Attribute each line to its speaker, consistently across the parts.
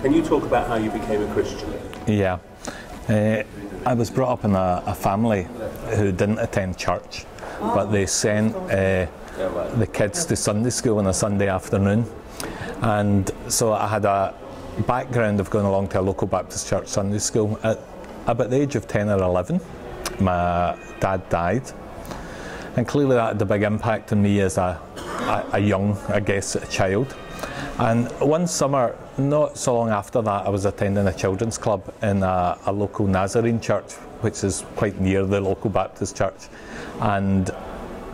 Speaker 1: Can you talk about how you became a Christian?
Speaker 2: Yeah. I was brought up in a family who didn't attend church, but they sent the kids to Sunday school on a Sunday afternoon. And so I had a background of going along to a local Baptist church Sunday school. At about the age of 10 or 11, my dad died. And clearly that had a big impact on me as a young, I guess, a child. And one summer, not so long after that, I was attending a children's club in a local Nazarene church, which is quite near the local Baptist church. And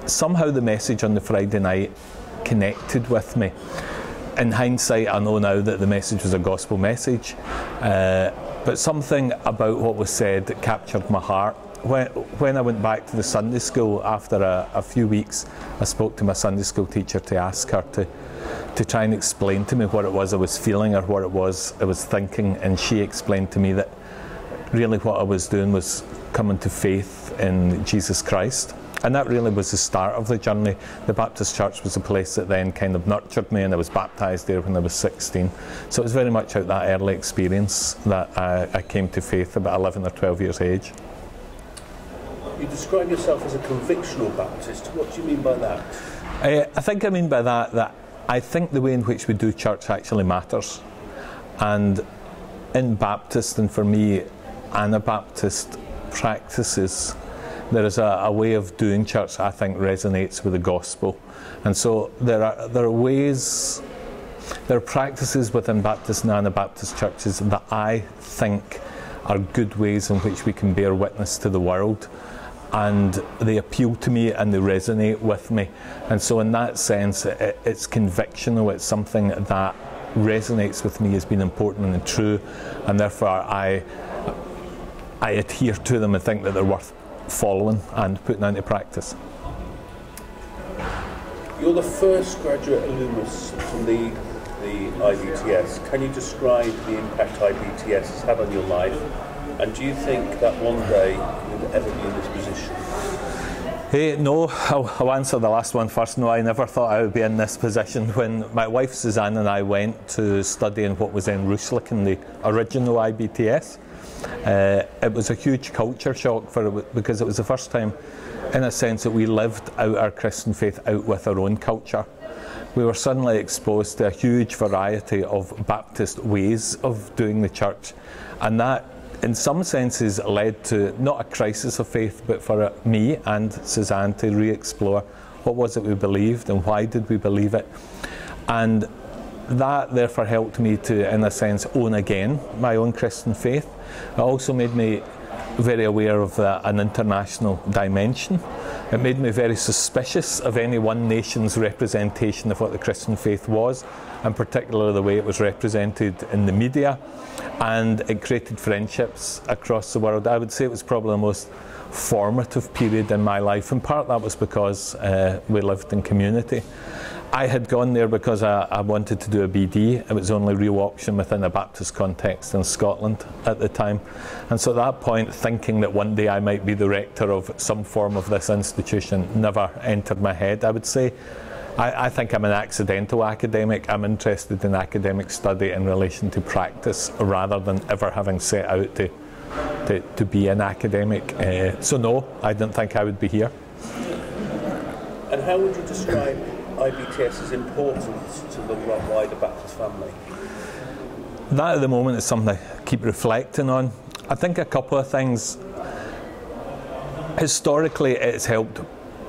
Speaker 2: somehow the message on the Friday night connected with me. In hindsight, I know now that the message was a gospel message, but something about what was said captured my heart. When I went back to the Sunday school after a few weeks, I spoke to my Sunday school teacher to ask her to try and explain to me what it was I was feeling or what it was I was thinking, and she explained to me that really what I was doing was coming to faith in Jesus Christ. And that really was the start of the journey. The Baptist church was a place that then kind of nurtured me, and I was baptised there when I was 16. So it was very much out that early experience that I came to faith about 11 or 12 years age.
Speaker 1: You describe yourself as a convictional Baptist. What do you mean by that?
Speaker 2: I think I mean by that I think the way in which we do church actually matters. And in Baptist, and for me, Anabaptist practices, there is a way of doing church I think resonates with the gospel. And so there are ways, there are practices within Baptist and Anabaptist churches that I think are good ways in which we can bear witness to the world. And they appeal to me and they resonate with me. And so in that sense, it's convictional, it's something that resonates with me as being important and true, and therefore I adhere to them and think that they're worth following and putting into practice.
Speaker 1: You're the first graduate alumnus from the IBTS. Can you describe the impact IBTS has had on your life? And do you think that one day you'll ever be in this position?
Speaker 2: No, I'll answer the last one first. No, I never thought I would be in this position. When my wife Suzanne and I went to study in what was then Rushlick in the original IBTS, it was a huge culture shock because it was the first time, in a sense, that we lived out our Christian faith out with our own culture. We were suddenly exposed to a huge variety of Baptist ways of doing the church, and that in some senses led to not a crisis of faith, but for me and Suzanne to re-explore what was it we believed and why did we believe it. And that therefore helped me to, in a sense, own again my own Christian faith. It also made me very aware of an international dimension. It made me very suspicious of any one nation's representation of what the Christian faith was, and particularly the way it was represented in the media. And it created friendships across the world. I would say it was probably the most formative period in my life. In part that was because we lived in community. I had gone there because I wanted to do a BD. It was the only real option within a Baptist context in Scotland at the time. And so at that point, thinking that one day I might be the rector of some form of this institution never entered my head, I would say. I think I'm an accidental academic. I'm interested in academic study in relation to practice rather than ever having set out to be an academic. So no, I didn't think I would be here.
Speaker 1: And how would you describe IBTS's importance to the wider Baptist family?
Speaker 2: That at the moment is something I keep reflecting on. I think a couple of things. Historically, it's helped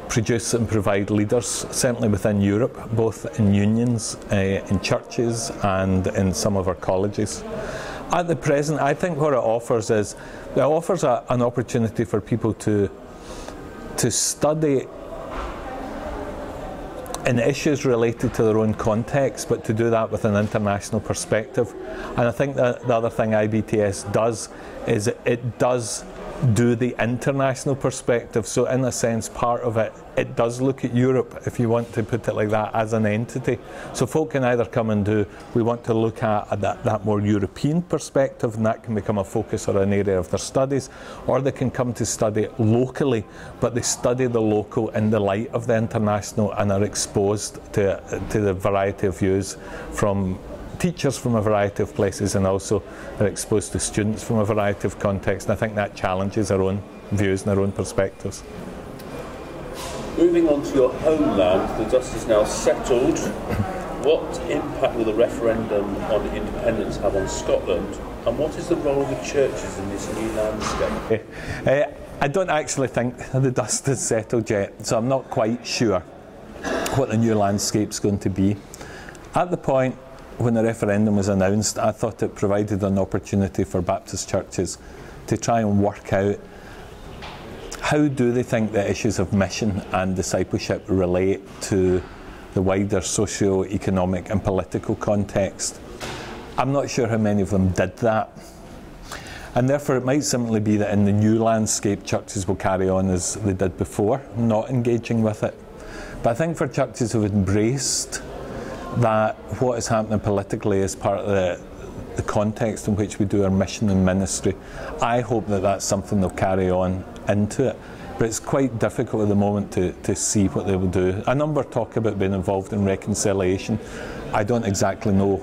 Speaker 2: produce and provide leaders, certainly within Europe, both in unions, in churches and in some of our colleges. At the present, I think what it offers is, it offers an opportunity for people to study in issues related to their own context, but to do that with an international perspective. And I think that the other thing IBTS does is it does do the international perspective. So in a sense, part of it does look at Europe, if you want to put it like that, as an entity. So folk can either come and do, we want to look at that more European perspective, and that can become a focus or an area of their studies, or they can come to study locally, but they study the local in the light of the international and are exposed to the variety of views from teachers from a variety of places and also are exposed to students from a variety of contexts. And I think that challenges our own views and our own perspectives.
Speaker 1: Moving on to your homeland, the dust is now settled. What impact will the referendum on independence have on Scotland, and what is the role of the churches in this new landscape?
Speaker 2: I don't actually think the dust has settled yet, so I'm not quite sure what the new landscape's going to be. At the point when the referendum was announced, I thought it provided an opportunity for Baptist churches to try and work out how do they think the issues of mission and discipleship relate to the wider socio-economic and political context. I'm not sure how many of them did that. And therefore it might simply be that in the new landscape churches will carry on as they did before, not engaging with it. But I think for churches who have embraced that what is happening politically is part of the context in which we do our mission and ministry, I hope that that's something they'll carry on into it. But it's quite difficult at the moment to see what they will do. A number talk about being involved in reconciliation. I don't exactly know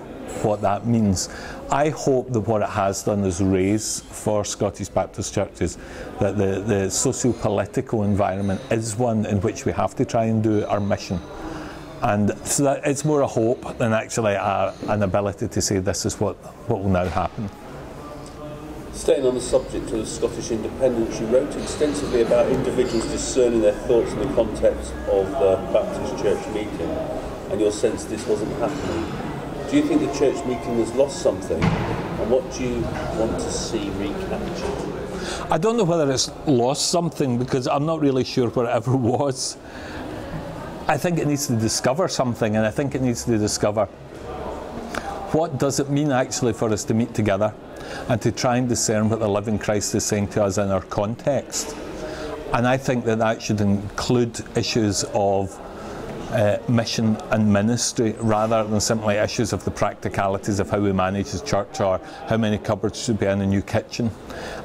Speaker 2: what that means. I hope that what it has done is raise for Scottish Baptist churches that the socio-political environment is one in which we have to try and do our mission. And so that it's more a hope than actually an ability to say this is what will now happen.
Speaker 1: Staying on the subject of Scottish independence, you wrote extensively about individuals discerning their thoughts in the context of the Baptist church meeting, and your sense this wasn't happening. Do you think the church meeting has lost something, and what do you want to see recaptured?
Speaker 2: I don't know whether it's lost something, because I'm not really sure what it ever was. I think it needs to discover something, and I think it needs to discover what does it mean actually for us to meet together and to try and discern what the living Christ is saying to us in our context. And I think that that should include issues of mission and ministry rather than simply issues of the practicalities of how we manage the church or how many cupboards should be in a new kitchen.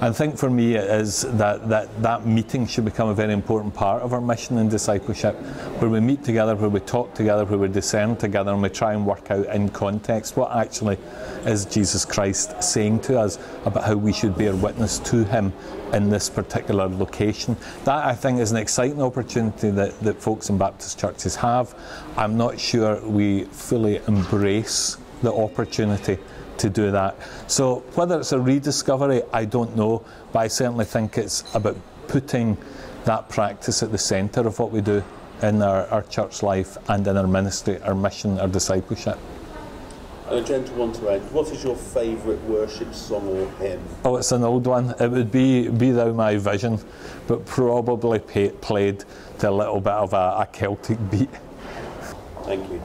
Speaker 2: I think for me it is that meeting should become a very important part of our mission and discipleship, where we meet together, where we talk together, where we discern together, and we try and work out in context what actually is Jesus Christ saying to us about how we should bear witness to him in this particular location. That, I think, is an exciting opportunity that folks in Baptist churches have. I'm not sure we fully embrace the opportunity to do that. So whether it's a rediscovery, I don't know, but I certainly think it's about putting that practice at the centre of what we do in our church life and in our ministry, our mission, our discipleship.
Speaker 1: And a gentle one to end, what is your favourite worship song or hymn?
Speaker 2: Oh, it's an old one. It would be Thou My Vision, but probably played to a little bit of a Celtic beat.
Speaker 1: Thank you.